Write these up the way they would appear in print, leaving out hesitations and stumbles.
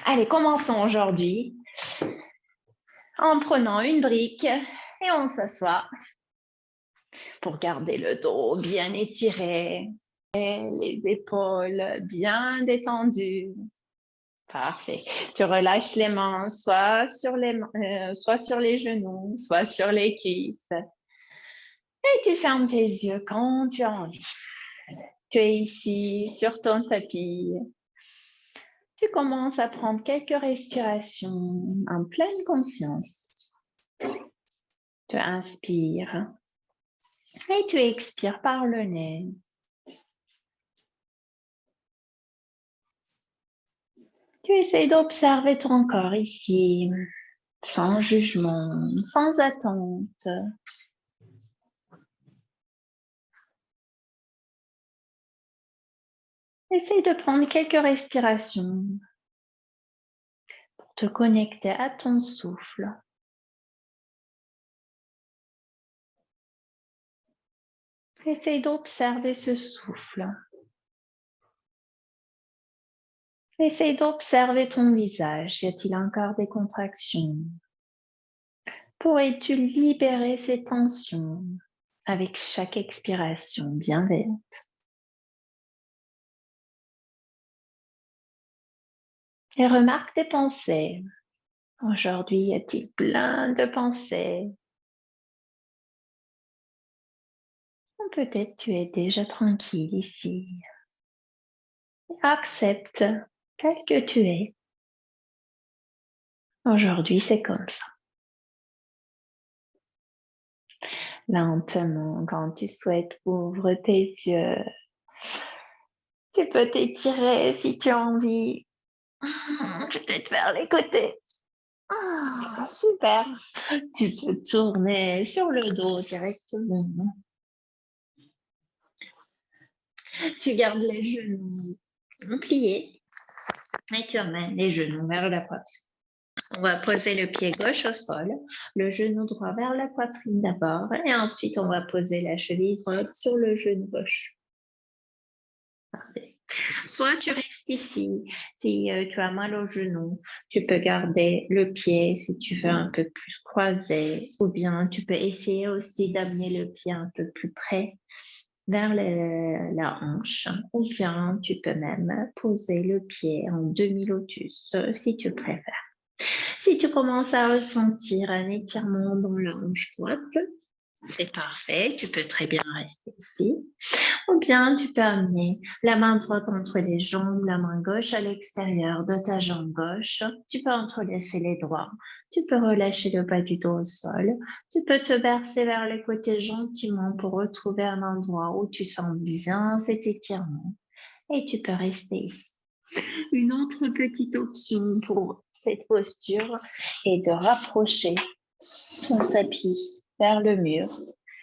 Allez, commençons aujourd'hui en prenant une brique et on s'assoit pour garder le dos bien étiré et les épaules bien détendues. Parfait. Tu relâches les mains soit sur les genoux, soit sur les cuisses. Et tu fermes tes yeux quand tu as envie. Tu es ici sur ton tapis. Tu commences à prendre quelques respirations en pleine conscience. Tu inspires et tu expires par le nez. Tu essaies d'observer ton corps ici, sans jugement, sans attente. Essaye de prendre quelques respirations pour te connecter à ton souffle. Essaye d'observer ce souffle. Essaye d'observer ton visage. Y a-t-il encore des contractions? Pourrais-tu libérer ces tensions avec chaque expiration bienveillante? Et remarque tes pensées. Aujourd'hui, y a-t-il plein de pensées? Ou peut-être tu es déjà tranquille ici. Accepte tel que tu es. Aujourd'hui, c'est comme ça. Lentement, quand tu souhaites, ouvre tes yeux. Tu peux t'étirer si tu as envie. Peut-être vers les côtés. Super. Tu peux tourner sur le dos directement. Tu gardes les genoux pliés et tu amènes les genoux vers la poitrine. On va poser le pied gauche au sol, le genou droit vers la poitrine d'abord et ensuite on va poser la cheville droite sur le genou gauche. Parfait. Soit tu restes ici, si tu as mal au genou, tu peux garder le pied si tu veux un peu plus croisé, ou bien tu peux essayer aussi d'amener le pied un peu plus près vers la hanche, ou bien tu peux même poser le pied en demi-lotus si tu préfères. Si tu commences à ressentir un étirement dans la hanche droite, c'est parfait, tu peux très bien rester ici. Ou bien tu peux amener la main droite entre les jambes, la main gauche à l'extérieur de ta jambe gauche. Tu peux entrelacer les doigts. Tu peux relâcher le bas du dos au sol. Tu peux te verser vers les côtés gentiment pour retrouver un endroit où tu sens bien cet étirement. Et tu peux rester ici. Une autre petite option pour cette posture est de rapprocher ton tapis vers le mur.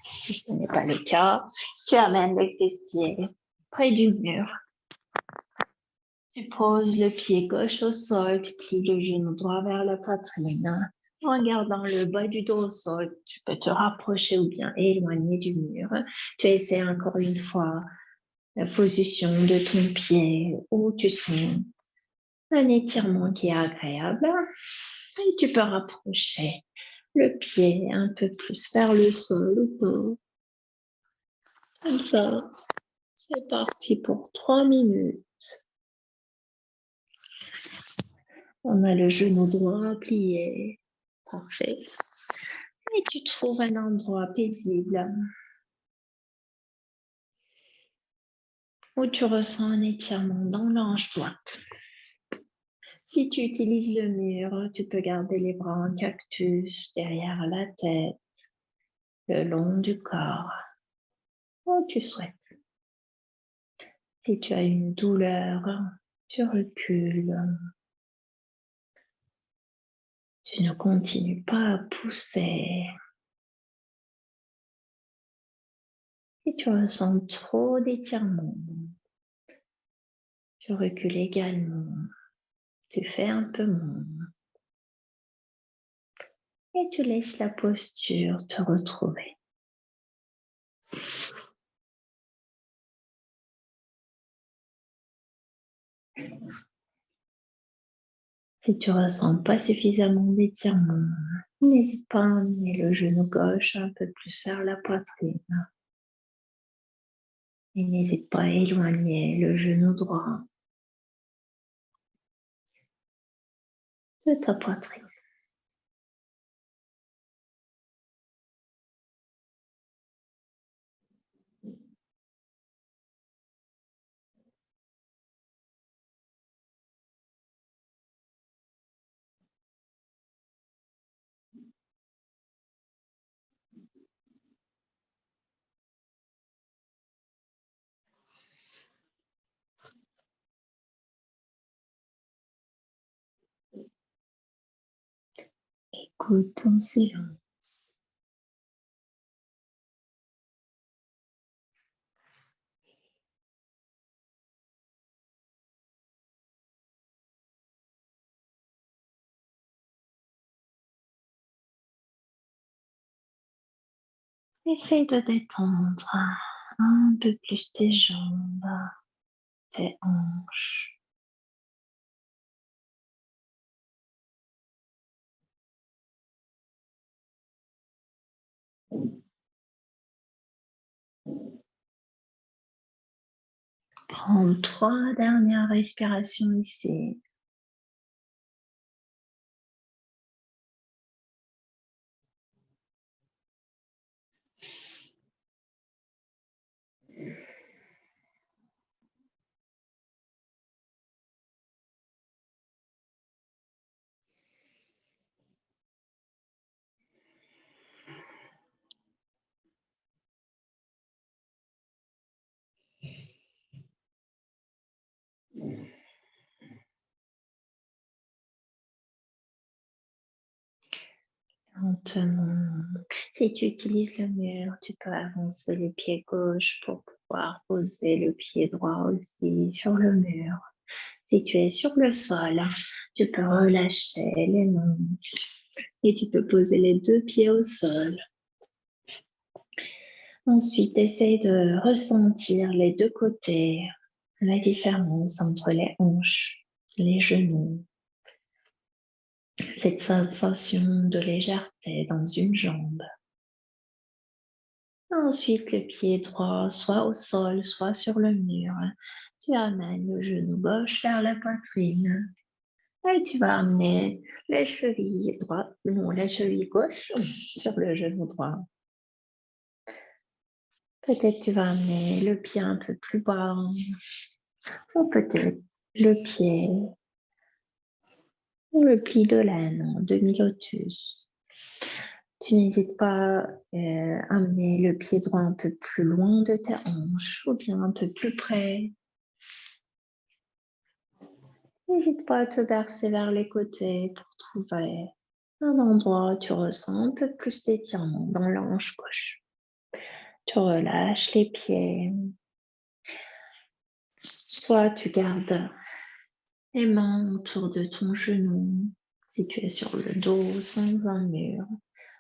Si ce n'est pas le cas, tu amènes les fessiers près du mur. Tu poses le pied gauche au sol, tu plies le genou droit vers la poitrine. En gardant le bas du dos au sol, tu peux te rapprocher ou bien éloigner du mur. Tu essaies encore une fois la position de ton pied où tu sens un étirement qui est agréable. Et tu peux rapprocher le pied un peu plus vers le sol ou pas. Comme ça, c'est parti pour 3 minutes. On a le genou droit plié. Parfait. Et tu trouves un endroit paisible où tu ressens un étirement dans l'hanche droite. Si tu utilises le mur, tu peux garder les bras en cactus derrière la tête, le long du corps, où tu souhaites. Si tu as une douleur, tu recules. Tu ne continues pas à pousser. Si tu ressens trop d'étirement, tu recules également. Tu fais un peu moins. Et tu laisses la posture te retrouver. Si tu ressens pas suffisamment d'étirement, n'hésite pas à amener le genou gauche un peu plus vers la poitrine. Et n'hésite pas à éloigner le genou droit de ta poitrine. Écoute en silence. Essaye de détendre un peu plus tes jambes, tes hanches. Prends 3 dernières respirations ici. Lentement. Si tu utilises le mur, tu peux avancer le pied gauche pour pouvoir poser le pied droit aussi sur le mur. Si tu es sur le sol, tu peux relâcher les mains et tu peux poser les 2 pieds au sol. Ensuite, essaye de ressentir les 2 côtés, la différence entre les hanches, les genoux, cette sensation de légèreté dans une jambe. Ensuite, le pied droit, soit au sol, soit sur le mur. Tu amènes le genou gauche vers la poitrine. Et tu vas amener les chevilles droites, non, les chevilles gauche sur le genou droit. Peut-être tu vas amener le pied un peu plus bas, ou peut-être le pied, ou le pli de laine en demi-lotus. Tu n'hésites pas à amener le pied droit un peu plus loin de tes hanches, ou bien un peu plus près. N'hésite pas à te bercer vers les côtés pour trouver un endroit où tu ressens un peu plus d'étirement dans la hanche gauche. Tu relâches les pieds. Soit tu gardes les mains autour de ton genou si tu es sur le dos sans un mur.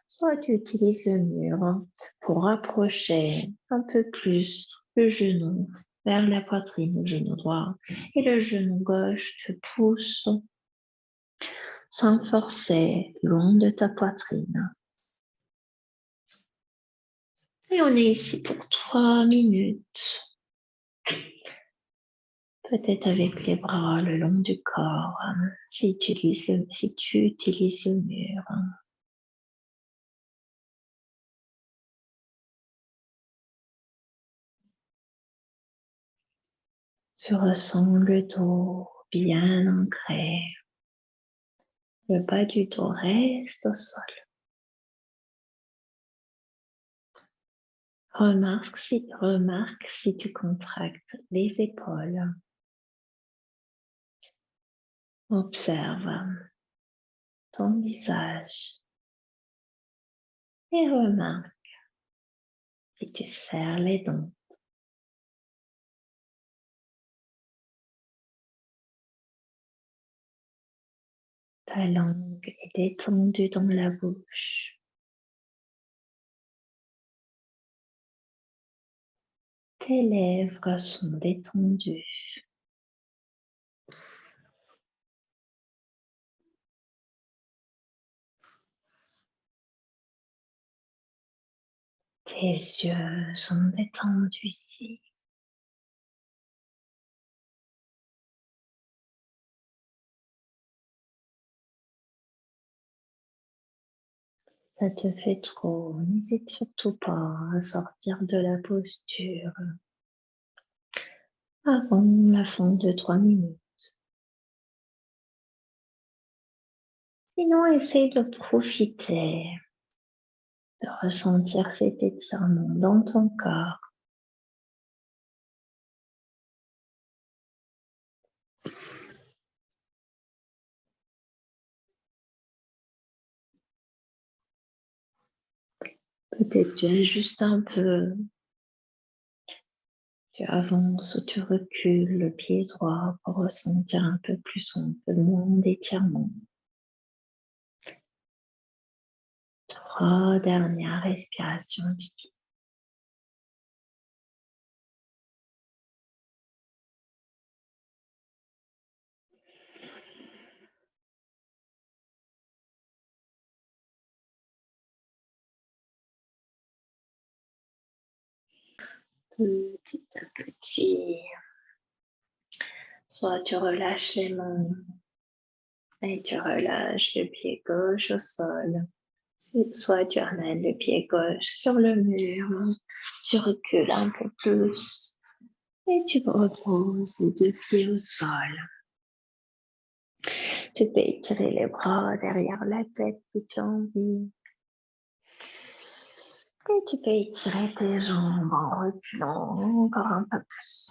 Soit tu utilises le mur pour rapprocher un peu plus le genou vers la poitrine, le genou droit, et le genou gauche te pousse sans forcer, loin de ta poitrine. Et on est ici pour 3 minutes. Peut-être avec les bras le long du corps, si tu utilises le mur. Tu ressens le dos bien ancré. Le bas du dos reste au sol. Remarque si tu contractes les épaules. Observe ton visage et remarque si tu serres les dents. Ta langue est détendue dans la bouche. Tes lèvres sont détendues. Tes yeux sont détendus ici. Ça te fait trop, n'hésite surtout pas à sortir de la posture avant la fin de 3 minutes. Sinon, essaye de profiter, de ressentir cet étirement dans ton corps. Peut-être tu ajustes un peu, tu avances ou tu recules le pied droit pour ressentir un peu plus ou un peu moins d'étirement. 3 dernières respirations ici. Petit à petit, soit tu relâches les mains et tu relâches le pied gauche au sol, soit tu ramènes le pied gauche sur le mur, tu recules un peu plus et tu reposes les 2 pieds au sol. Tu peux étirer les bras derrière la tête si tu as envie. Et tu peux étirer tes jambes en reculant encore un peu plus.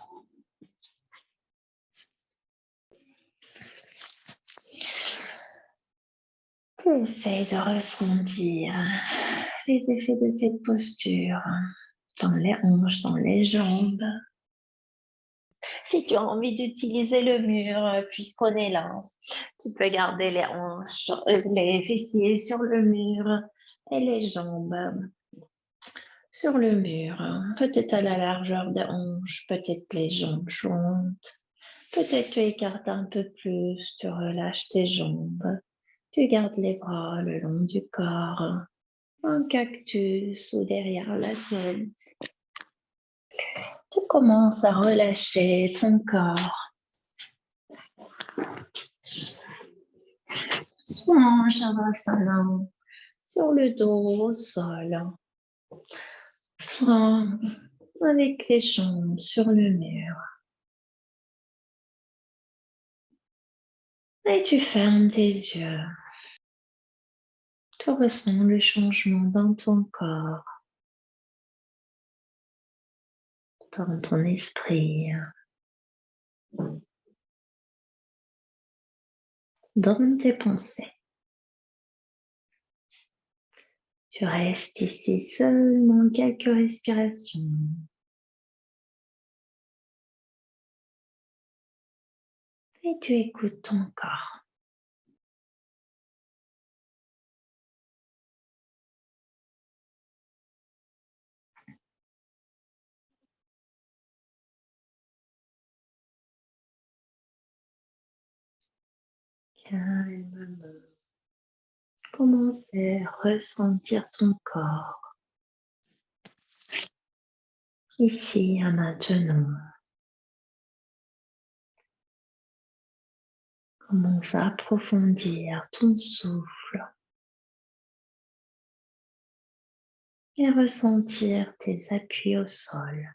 Tu essaies de ressentir les effets de cette posture dans les hanches, dans les jambes. Si tu as envie d'utiliser le mur, puisqu'on est là, tu peux garder les hanches, les fessiers sur le mur et les jambes sur le mur. Peut-être à la largeur des hanches, peut-être les jambes jointes. Peut-être tu écartes un peu plus, tu relâches tes jambes. Tu gardes les bras le long du corps, un cactus ou derrière la tête. Tu commences à relâcher ton corps. Soit en Shavasana, sur le dos au sol, soit avec les jambes sur le mur. Et tu fermes tes yeux. Tu ressens le changement dans ton corps, dans ton esprit, dans tes pensées. Tu restes ici seulement quelques respirations. Et tu écoutes ton corps. Calmement. Commencez à ressentir ton corps. Ici et maintenant. Commence à approfondir ton souffle. Et ressentir tes appuis au sol.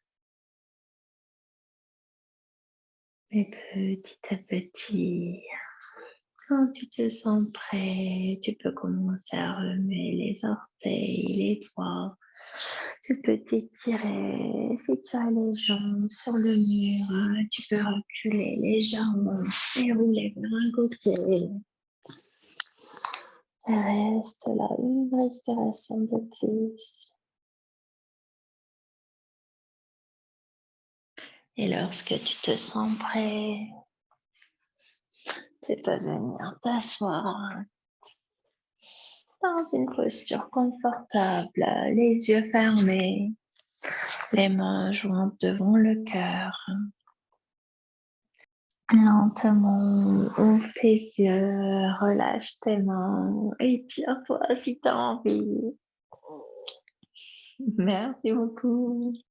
Et petit à petit, quand tu te sens prêt, tu peux commencer à remuer les orteils, les doigts. Tu peux t'étirer. Si tu as les jambes sur le mur, tu peux reculer légèrement et rouler vers un côté. Reste là, une respiration de plus. Et lorsque tu te sens prêt, tu peux venir t'asseoir dans une posture confortable, les yeux fermés, les mains jointes devant le cœur. Lentement, ouvre tes yeux, relâche tes mains, étire-toi si tu as envie. Merci beaucoup.